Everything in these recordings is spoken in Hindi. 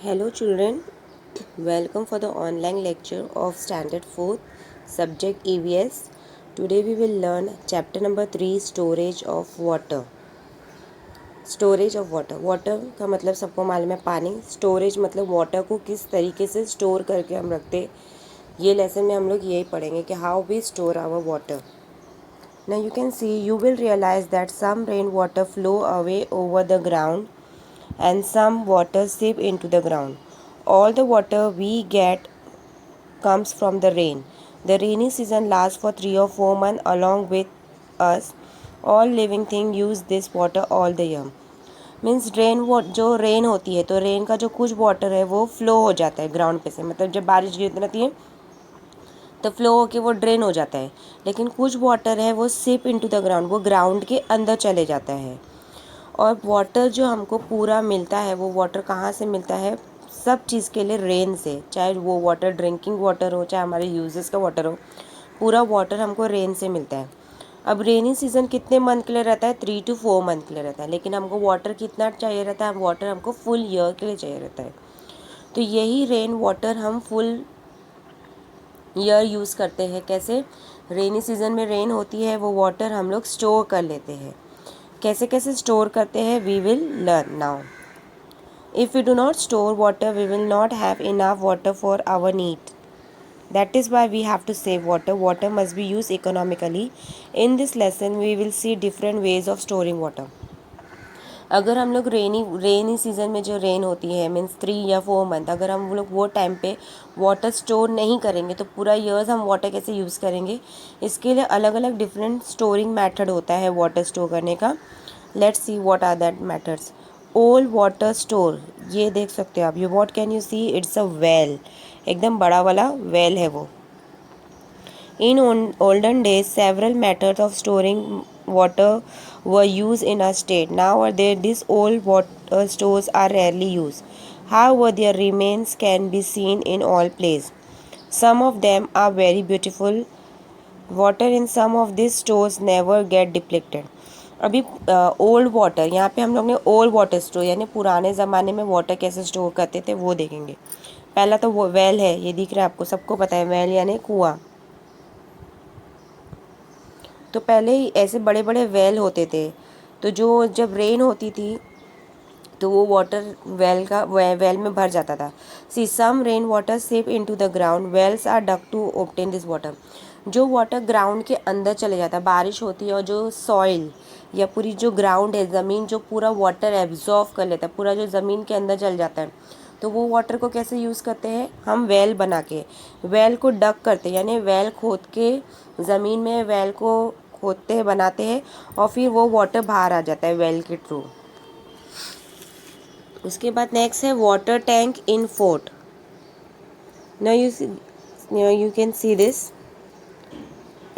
Hello children, welcome for the online lecture of Standard 4th subject EVS. Today we will learn chapter number 3 storage of water. Storage of water, water का मतलब सबको मालूम है पानी। स्टोरेज मतलब वाटर को किस तरीके से स्टोर करके हम रखते। ये लेसन में हम लोग यही पढ़ेंगे कि how we store our water. Now you can see, you will realize that some rainwater flow away over the ground and some water seep into the ground. All the water we get comes from the rain. The rainy season lasts for 3 or 4 months along with us. All living things use this water all the year. Means जो रेन होती है तो रेन का जो कुछ वाटर है वो फ्लो हो जाता है ग्राउंड पे से, मतलब जब बारिश गिरती रहती है तो फ्लो होके वो ड्रेन हो जाता है। लेकिन कुछ वाटर है वो सिप इनटू द ग्राउंड, वो ग्राउंड के अंदर चले जाता है। और वाटर जो हमको पूरा मिलता है वो वाटर कहाँ से मिलता है? सब चीज़ के लिए रेन से, चाहे वो वाटर ड्रिंकिंग वाटर हो चाहे हमारे यूजेस का वाटर हो, पूरा वाटर हमको रेन से मिलता है। अब रेनी सीज़न कितने मंथ के लिए रहता है? 3 to 4 मंथ के लिए रहता है। लेकिन हमको वाटर कितना चाहिए रहता है? वाटर हमको फुल ईयर के लिए चाहिए रहता है। तो यही रेन वाटर हम फुल ईयर यूज़ करते हैं। कैसे? रेनी सीज़न में रेन होती है, वो वाटर हम लोग स्टोर कर लेते हैं। कैसे कैसे स्टोर करते हैं we will learn now. If we do not store water we will not have enough water for our need. That is why we have to save water. Water must be used economically. In this lesson we will see different ways of storing water. अगर हम लोग रेनी सीज़न में जो रेन होती है मीन्स 3 या 4 मंथ, अगर हम लोग वो टाइम पे वाटर स्टोर नहीं करेंगे तो पूरा ईयर्स हम वाटर कैसे यूज़ करेंगे? इसके लिए अलग अलग डिफरेंट स्टोरिंग मेथड होता है वाटर स्टोर करने का। Let's see what are that methods. Old water store, ये देख सकते हो आप, you what can you see? It's a well, एकदम बड़ा वाला वेल है वो। In olden days, several methods of storing water were used in our state. Nowadays, these old water stores are rarely used. However, their remains can be seen in all places. Some of them are very beautiful. Water in some of these stores never get depleted. अभी ओल्ड वाटर, यहाँ पे हम लोग ने ओल्ड वाटर स्टोर यानी पुराने ज़माने में वाटर कैसे स्टोर करते थे वो देखेंगे। पहला तो वो वेल है, ये दिख रहा है आपको, सबको पता है वेल यानी कुआं। तो पहले ही ऐसे बड़े बड़े वेल होते थे, तो जो जब रेन होती थी तो वो वाटर वेल में भर जाता था। See some rain water seep into the ground, wells are dug to obtain this water. जो वाटर ग्राउंड के अंदर चले जाता है, बारिश होती है और जो सॉइल या पूरी जो ग्राउंड है, ज़मीन जो पूरा वाटर एब्जॉर्व कर लेता है, पूरा जो ज़मीन के अंदर चल जाता है, तो वो वाटर को कैसे यूज़ करते हैं हम? वेल बना के, वेल को डक करते हैं यानी वेल खोद के, ज़मीन में वेल को खोदते हैं, बनाते हैं और फिर वो वाटर बाहर आ जाता है वेल के थ्रू। उसके बाद नेक्स्ट है water tank in fort. Now you can see this.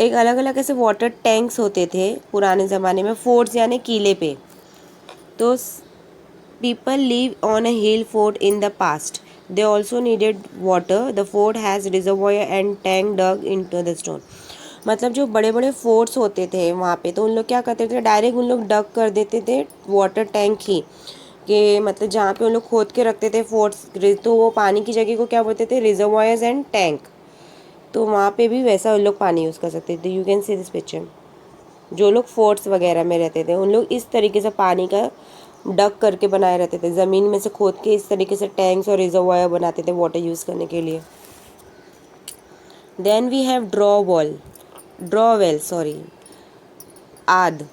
एक अलग अलग ऐसे वाटर टैंक्स होते थे पुराने ज़माने में, फोर्ट्स यानी किले पे। तो people live on a hill fort in the past. They also needed water. The fort has reservoir and tank dug into the stone. मतलब जो बड़े बड़े फोर्ट्स होते थे वहाँ पे, तो उन लोग क्या करते थे? डायरेक्ट उन लोग डग कर देते थे वाटर टैंक ही, कि मतलब जहाँ पे उन लोग खोद के रखते थे फोर्ट्स, तो वो पानी की जगह को क्या बोलते थे? Reservoirs and tank. तो वहाँ पे भी वैसा उन लोग पानी यूज़ कर सकते थे। You can see this picture. जो लोग फोर्ट्स वगैरह में रहते थे उन लोग इस तरीके से पानी का डग करके बनाए रहते थे, ज़मीन में से खोद के इस तरीके से टैंक्स और रिजर्वायर बनाते थे वाटर यूज़ करने के लिए। Then we have draw well sorry आद।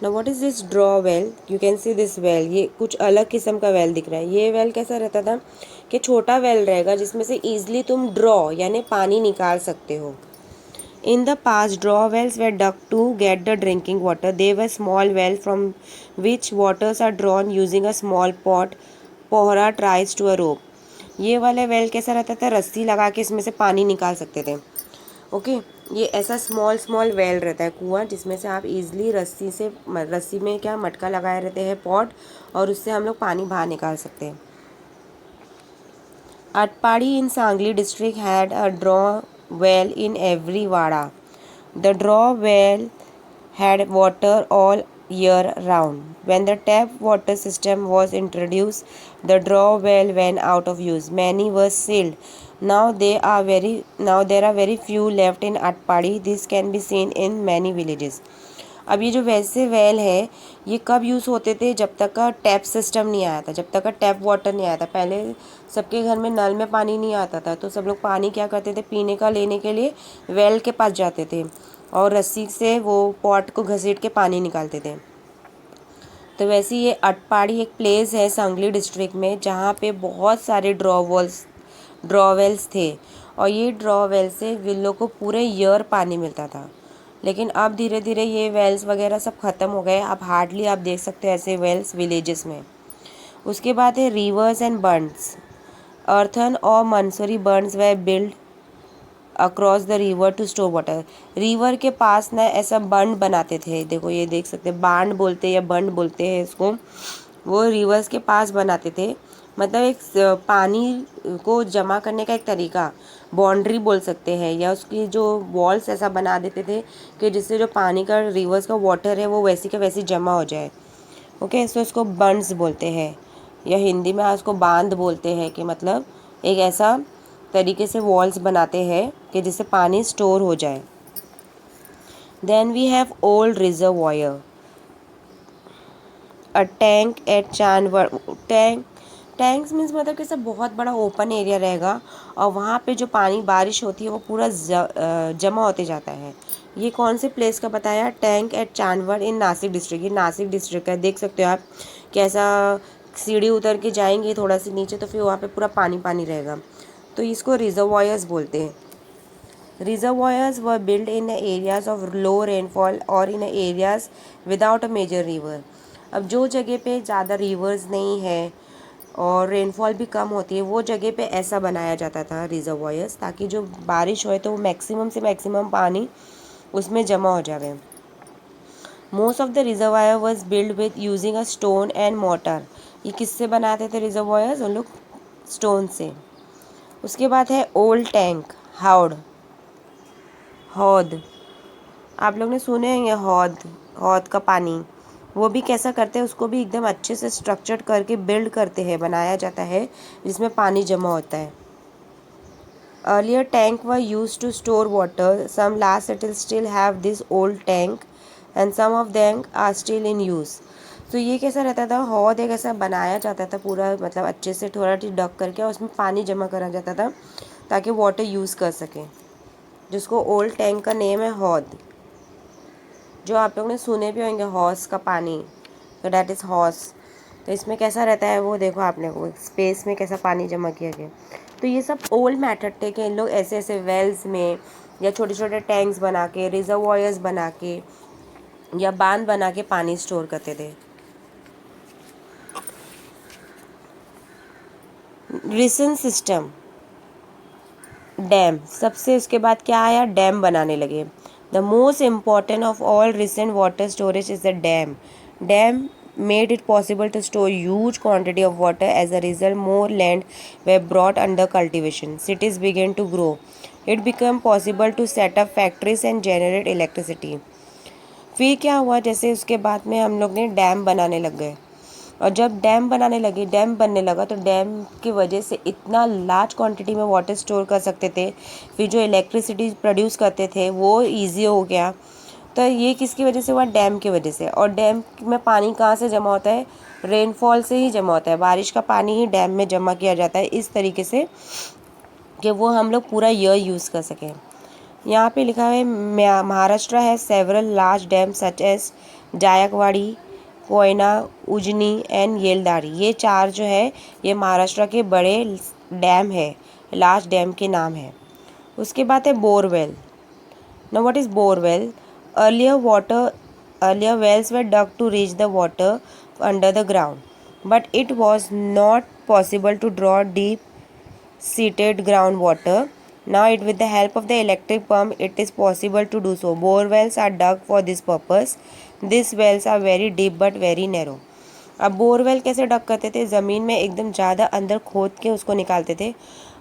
ना what is this draw well? You can see this well, ये कुछ अलग किस्म का वेल दिख रहा है। ये वेल कैसा रहता था कि छोटा वेल रहेगा जिसमें से ईजिली तुम ड्रॉ यानी पानी निकाल सकते हो। In the past, draw wells were dug to get the drinking water. They were small wells from which waters are drawn using a small pot. Pohra tries to a rope. ये वाले वेल कैसा रहता था? रस्सी लगा के इसमें से पानी निकाल सकते थे। ओके, ये ऐसा स्मॉल वेल रहता है, कुआं, जिसमें से आप इजीली रस्सी में क्या मटका लगाए रहते हैं पॉट, और उससे हम लोग पानी बाहर निकाल सकते हैं। Atpadi in Sangli district had a draw well in every wada. The draw well had water all year round. When the tap water system was introduced, the draw well went out of use. Many were sealed. Now there are very few left in Atpadi. This can be seen in many villages. अब ये जो वैसे वेल है ये कब यूज़ होते थे, जब तक का टैप सिस्टम नहीं आया था, जब तक का टैप वाटर नहीं आया था। पहले सबके घर में नल में पानी नहीं आता था, तो सब लोग पानी क्या करते थे, पीने का लेने के लिए वेल के पास जाते थे और रस्सी से वो पॉट को घसीट के पानी निकालते थे। तो वैसे ये अटपाड़ी एक प्लेस है सांगली डिस्ट्रिक्ट में, जहाँ पे बहुत सारे ड्रॉवेल्स थे और ये ड्रॉवेल से विलों को पूरे ईयर पानी मिलता था। लेकिन अब धीरे धीरे ये वेल्स वगैरह सब ख़त्म हो गए। अब हार्डली आप देख सकते हो ऐसे वेल्स विलेजेस में। उसके बाद है रिवर्स एंड बर्न्स। अर्थन और masonry bunds they build across the river to store water. River के पास ना ऐसा बंड बनाते थे, देखो ये देख सकते हैं, बांड बोलते हैं या बंड बोलते हैं इसको। वो रिवर्स के पास बनाते थे, मतलब एक पानी को जमा करने का एक तरीका, बाउंड्री बोल सकते हैं, या उसकी जो वॉल्स ऐसा बना देते थे कि जिससे जो पानी का रिवर्स का वाटर है वो वैसी का वैसी जमा हो जाए। ओके, सो इसको बंड्स बोलते हैं, या हिंदी में उसको बांध बोलते हैं, कि मतलब एक ऐसा तरीके से वॉल्स बनाते हैं कि जिससे पानी स्टोर हो जाए। Then we have old reservoir, a tank at Chandwad. Tanks means मतलब कि सब बहुत बड़ा ओपन एरिया रहेगा और वहाँ पे जो पानी बारिश होती है वो पूरा जमा होते जाता है। ये कौन से प्लेस का बताया, tank at Chandwad in Nashik district. ये नासिक डिस्ट्रिक्ट का, देख सकते हो आप कैसा सीढ़ी उतर के जाएंगे थोड़ा सी नीचे तो फिर वहाँ पे पूरा पानी पानी रहेगा, तो इसको रिजर्वॉयर्स बोलते हैं। Reservoirs were built in areas of low rainfall or in areas without a major river। अब जो जगह पे ज़्यादा रिवर्स नहीं है और रेनफॉल भी कम होती है वो जगह पे ऐसा बनाया जाता था रिजर्वॉयर्स, ताकि जो बारिश होए तो मैक्सिमम से मैक्सिमम पानी उसमें जमा हो जाए। Most of the reservoir was build with using a stone and motor. ये किससे बनाते थे रिजर्वॉयर्स, उन लोग स्टोन से। उसके बाद है ओल्ड टैंक, हौद। आप लोग ने सुने होंगे हौद, हौद का पानी। वो भी कैसा करते हैं, उसको भी एकदम अच्छे से स्ट्रक्चर्ड करके बिल्ड करते हैं, बनाया जाता है जिसमें पानी जमा होता है। Earlier tank were use to store water, some last settles still have this old tank and some of them are still in use. तो ये कैसा रहता था, हौद एक ऐसा बनाया जाता था पूरा, मतलब अच्छे से थोड़ा ढक करके, और उसमें पानी जमा करा जाता था ताकि वाटर यूज़ कर सकें, जिसको ओल्ड टैंक का नेम है हौद। जो आप लोग ने सुने भी होंगे हॉर्स का पानी, तो डैट इज़ हॉर्स। तो इसमें कैसा रहता है वो देखो आपने, वो स्पेस में कैसा पानी जमा किया गया। तो ये सब ओल्ड मैथड थे कि इन लोग ऐसे ऐसे वेल्स में या छोटे छोटे टैंक्स बना के, रिजर्वॉयर्स बना के या बांध बना के पानी स्टोर करते थे। Risen system, dam. सबसे उसके बाद क्या आया, डैम बनाने लगे। The most important of all recent water storage is the dam. Dam made it possible to store huge quantity of water. As a result, more land were brought under cultivation. Cities began to grow. It became possible to set up factories and generate electricity. फिर क्या हुआ, जैसे उसके बाद में हम लोग ने डैम बनाने लग गए, और जब डैम बनाने लगे, डैम बनने लगा, तो डैम की वजह से इतना लार्ज क्वांटिटी में वाटर स्टोर कर सकते थे। फिर जो इलेक्ट्रिसिटी प्रोड्यूस करते थे वो इजी हो गया। तो ये किसकी वजह से हुआ, डैम की वजह से। और डैम में पानी कहाँ से जमा होता है, रेनफॉल से ही जमा होता है। बारिश का पानी ही डैम में जमा किया जाता है इस तरीके से कि वो हम लोग पूरा ईयर यूज़ कर सकें। यहाँ पे लिखा है महाराष्ट्र है several large dam such as Jayakwadi, Koyna, Ujani and Yeldari. ये चार जो है ये महाराष्ट्र के बड़े डैम है, लार्ज डैम के नाम है। उसके बाद है borewell. Now what is borewell? Earlier wells were dug to reach the water under the ground, but it was not possible to draw deep seated groundwater. Now, with the help of the electric pump, it is possible to do so. Bore wells are dug for this purpose. These wells are very deep but very narrow. अब बोरवेल कैसे डग करते थे, ज़मीन में एकदम ज़्यादा अंदर खोद के उसको निकालते थे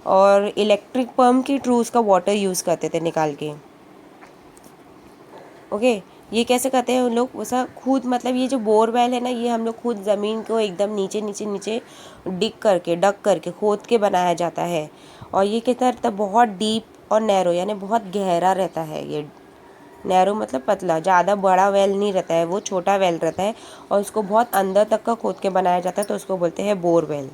और इलेक्ट्रिक पम्प के थ्रू उसका वाटर यूज़ करते थे निकाल के। ओके, ये कैसे करते हैं उन लोग, वैसा खुद, मतलब ये जो बोरवेल है ना, ये हम लोग खुद ज़मीन को एकदम नीचे नीचे नीचे डग करके खोद के बनाया जाता है। और ये कितना रहता है, बहुत डीप और नैरो, यानी बहुत गहरा रहता है ये। नैरो मतलब पतला, ज़्यादा बड़ा वेल नहीं रहता है, वो छोटा वेल रहता है और उसको बहुत अंदर तक का खोद के बनाया जाता है, तो उसको बोलते हैं borewell.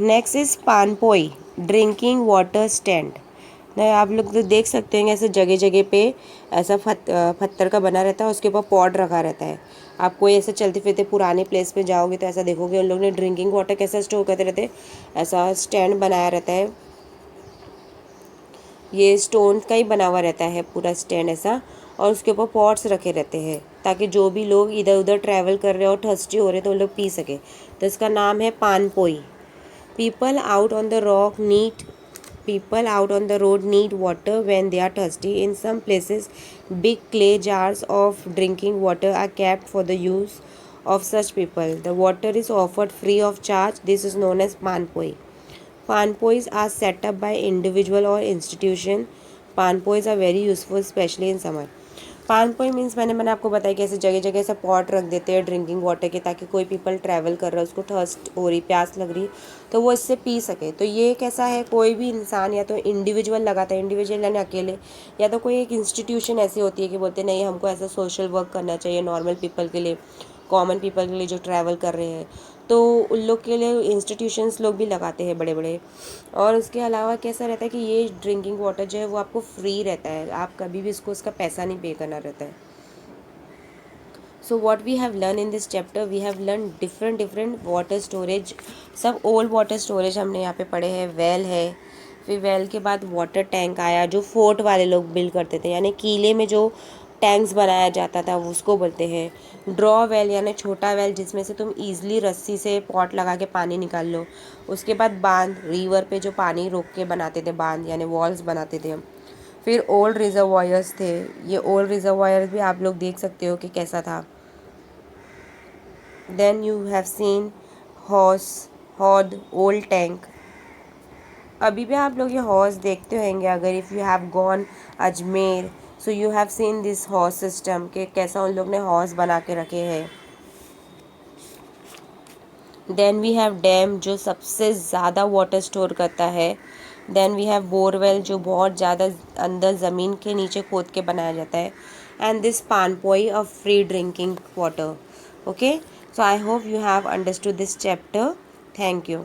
Next is panpoi, drinking water stand. नहीं, आप लोग तो देख सकते हैं ऐसे जगह जगह पे ऐसा पत्थर का बना रहता है, उसके ऊपर पॉट रखा रहता है। आप कोई ऐसे चलते फिरते पुराने प्लेस पे जाओगे तो ऐसा देखोगे उन लोग ने ड्रिंकिंग वाटर कैसे स्टोर करते रहते, ऐसा स्टैंड बनाया रहता है। ये स्टोन का ही बना हुआ रहता है पूरा स्टैंड ऐसा, और उसके ऊपर पॉट्स रखे रहते हैं ताकि जो भी लोग इधर उधर ट्रैवल कर रहे हो, थर्स्टी हो रहे तो वो लोग पी सके। तो इसका नाम है पानपोई। People out on the rock need People out on the road need water when they are thirsty. In some places, big clay jars of drinking water are kept for the use of such people. The water is offered free of charge. This is known as panpoi. Panpois are set up by individual or institution. Panpois are very useful, especially in summer. Panpoi means मैंने आपको बताया कि ऐसे जगह जगह ऐसा पॉट रख देते हैं ड्रिंकिंग वाटर के, ताकि कोई पीपल ट्रैवल कर रहा है, उसको थर्स्ट हो रही, प्यास लग रही, तो वो इससे पी सके। तो ये कैसा है, कोई भी इंसान या तो इंडिविजुअल लगाता है, इंडिविजुअल यानी अकेले, या तो कोई एक इंस्टीट्यूशन ऐसी होती है कि बोलते नहीं हमको ऐसा सोशल वर्क करना चाहिए नॉर्मल पीपल के लिए, कॉमन पीपल के लिए जो ट्रैवल कर रहे हैं, तो उन लोग के लिए इंस्टीट्यूशंस लोग भी लगाते हैं बड़े बड़े। और उसके अलावा कैसा रहता है कि ये ड्रिंकिंग वाटर जो है वो आपको फ्री रहता है, आप कभी भी इसको उसका पैसा नहीं पे करना रहता है। So what we have learn in this chapter, we have learn different water storage. सब ओल्ड वाटर स्टोरेज हमने यहाँ पे पढ़े हैं। वेल है, फिर वेल के बाद वाटर टैंक आया जो फोर्ट वाले लोग बिल्ड करते थे, यानी किले में जो टैंक्स बनाया जाता था उसको बोलते हैं। ड्रॉ वेल यानी छोटा वेल जिसमें से तुम ईजिली रस्सी से पॉट लगा के पानी निकाल लो। उसके बाद बांध, रिवर पे जो पानी रोक के बनाते थे बांध यानी वॉल्स बनाते थे। फिर ओल्ड रिजर्वायर्स थे, ये ओल्ड रिजर्वायर्स भी आप लोग देख सकते हो कि कैसा था। Then you have seen horse, hoard, old tank. अभी भी आप लोग ये हॉर्स देखते होंगे अगर if you have gone Ajmer, so you have seen this horse system कि कैसा उन लोग ने हॉर्स बना के रखे हैं। देन वी हैव डैम जो सबसे ज़्यादा वाटर स्टोर करता है। देन वी हैव बोरवेल जो बहुत ज़्यादा अंदर ज़मीन के नीचे खोद के बनाया जाता है। And this panpoi of free drinking water. Okay, so I hope you have understood this chapter. Thank you.